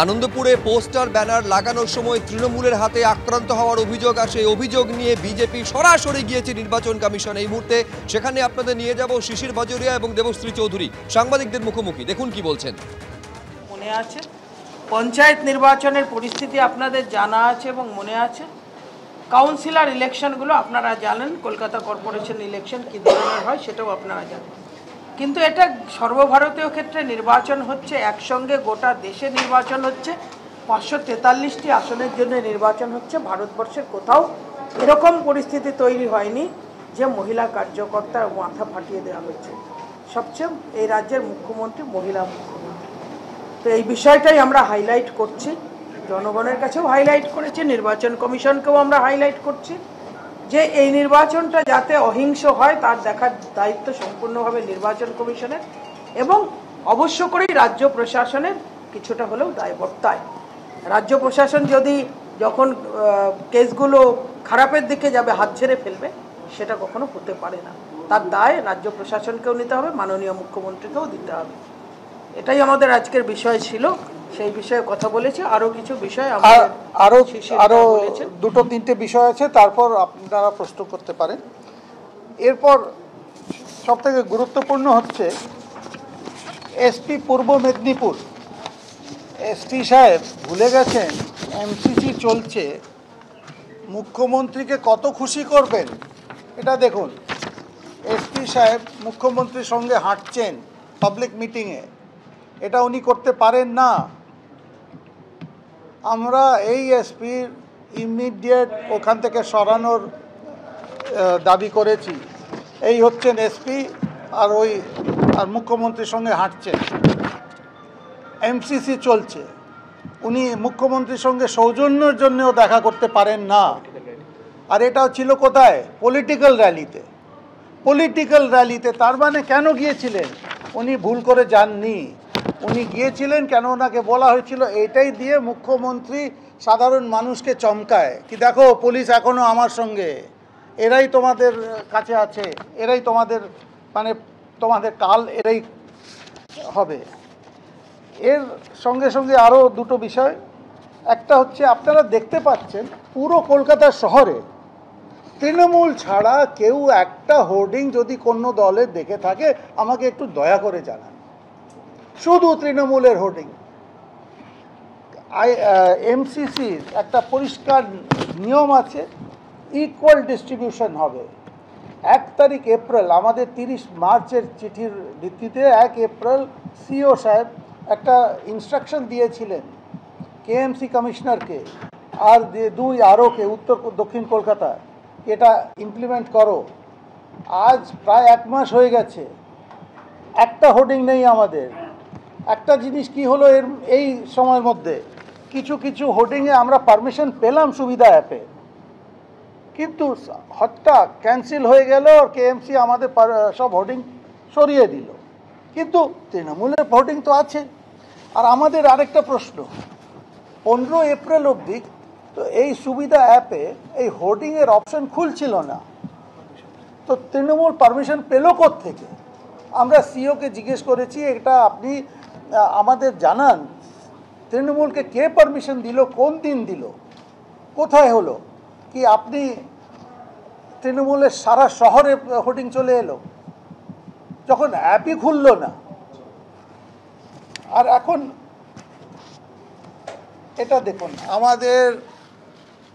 আনন্দপুরে poster banner লাগানোর সময় তৃণমূলের হাতে আক্রান্ত হওয়ার অভিযোগ আসে। অভিযোগ নিয়ে বিজেপি সরাসরি গিয়েছে নির্বাচন কমিশন। এই মুহূর্তে সেখানে আপনাদের নিয়ে যাব শিশির বাজোরিয়া এবং দেবশ্রী চৌধুরী সাংবাদিকদের মুখোমুখি। দেখুন কি বলছেন। মনে আছে পঞ্চায়েত নির্বাচনের পরিস্থিতি আপনাদের জানা আছে এবং মনে আছে। কাউন্সিলর ইলেকশনগুলো আপনারা জানেন, কলকাতা কর্পোরেশন ইলেকশন কী ধরনের হয় সেটাও আপনারা জানেন। কিন্তু এটা সর্বভারতীয় ক্ষেত্রে নির্বাচন হচ্ছে, একসঙ্গে গোটা দেশে নির্বাচন হচ্ছে, 543টি আসনের জন্য নির্বাচন হচ্ছে। ভারতবর্ষের কোথাও এরকম পরিস্থিতি তৈরি হয়নি যে মহিলা কার্যকর্তার মাথা ফাটিয়ে দেওয়া হচ্ছে। সবচেয়ে এই রাজ্যের মুখ্যমন্ত্রী মহিলা মুখ্যমন্ত্রী। তো এই বিষয়টাই আমরা হাইলাইট করছি, জনগণের কাছেও হাইলাইট করেছি, নির্বাচন কমিশনকেও আমরা হাইলাইট করছি যে এই নির্বাচনটা যাতে অহিংস হয় তার দেখার দায়িত্ব সম্পূর্ণভাবে নির্বাচন কমিশনের এবং অবশ্য করেই রাজ্য প্রশাসনের কিছুটা হলেও দায়বদ্ধতায়। রাজ্য প্রশাসন যদি যখন কেসগুলো খারাপের দিকে যাবে হাত ছেড়ে ফেলবে, সেটা কখনো হতে পারে না। তার দায় রাজ্য প্রশাসনকেও নিতে হবে, মাননীয় মুখ্যমন্ত্রীকেও দিতে হবে। এটাই আমাদের আজকের বিষয় ছিল, সেই বিষয়ে কথা বলেছি। আরও কিছু বিষয় আরো দুটো তিনটে বিষয় আছে, তারপর আপনারা প্রশ্ন করতে পারেন। এরপর সবথেকে গুরুত্বপূর্ণ হচ্ছে এসপি পূর্ব মেদিনীপুর এসপি সাহেব ভুলে গেছেন এমসিসি চলছে, মুখ্যমন্ত্রীকে কত খুশি করবেন এটা দেখুন। এসপি সাহেব মুখ্যমন্ত্রীর সঙ্গে হাঁটছেন পাবলিক মিটিংয়ে, এটা উনি করতে পারেন না। আমরা এই এসপির ইমিডিয়েট ওখান থেকে সরানোর দাবি করেছি। এই হচ্ছেন এসপি আর মুখ্যমন্ত্রীর সঙ্গে হাঁটছেন, এমসিসি চলছে, উনি মুখ্যমন্ত্রীর সঙ্গে সৌজন্যের জন্যও দেখা করতে পারেন না। আর এটাও ছিল কোথায়? পলিটিক্যাল র্যালিতে। তার মানে কেন গিয়েছিলেন? উনি ভুল করে যাননি, উনি গিয়েছিলেন কেন ওনাকে বলা হয়েছিল এটাই দিয়ে মুখ্যমন্ত্রী সাধারণ মানুষকে চমকায় কি দেখো পুলিশ এখনও আমার সঙ্গে, এরাই তোমাদের কাছে আছে, এরাই তোমাদের তোমাদের কাল এরাই হবে। এর সঙ্গে সঙ্গে আরও দুটো বিষয়। একটা হচ্ছে আপনারা দেখতে পাচ্ছেন পুরো কলকাতা শহরে তৃণমূল ছাড়া কেউ একটা হোর্ডিং যদি কোনো দলের দেখে থাকে আমাকে একটু দয়া করে জানান, শুধু তৃণমূলের হোর্ডিং। এমসিসির একটা পরিষ্কার নিয়ম আছে, ইকুয়াল ডিস্ট্রিবিউশন হবে। 1 তারিখ এপ্রিল আমাদের 30 মার্চের চিঠির ভিত্তিতে 1 এপ্রিল সিও সাহেব একটা ইনস্ট্রাকশন দিয়েছিলেন কেএমসি কমিশনারকে আর 2 আরওকে উত্তর দক্ষিণ কলকাতা, এটা ইমপ্লিমেন্ট করো। আজ প্রায় 1 মাস হয়ে গেছে, একটা হোর্ডিং নেই আমাদের। একটা জিনিস কি হলো এই সময়ের মধ্যে, কিছু হোর্ডিংয়ে আমরা পারমিশন পেলাম সুবিধা অ্যাপে, কিন্তু হঠাৎ ক্যান্সেল হয়ে গেল, কেএমসি আমাদের সব হোর্ডিং সরিয়ে দিল। কিন্তু তৃণমূলের হোর্ডিং তো আছে। আর আমাদের আরেকটা প্রশ্ন, 15 এপ্রিল অবধি তো এই সুবিধা অ্যাপে এই হোর্ডিংয়ের অপশন খুলছিল না, তো তৃণমূল পারমিশন পেল কোত্থেকে? আমরা সিওকে জিজ্ঞেস করেছি, এটা আপনি আমাদের জানান তৃণমূলকে কে পারমিশন দিল, কোন দিন দিল, কোথায় হলো কি? আপনি তৃণমূলের সারা শহরে হোর্ডিং চলে এলো যখন অ্যাপই খুলল না। আর এখন এটা দেখুন, আমাদের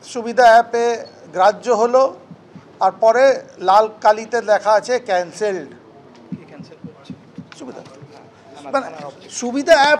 সুবিধা অ্যাপে গ্রাহ্য হলো আর পরে লাল কালিতে লেখা আছে ক্যান্সেলড। সুবিধা অ্যাপ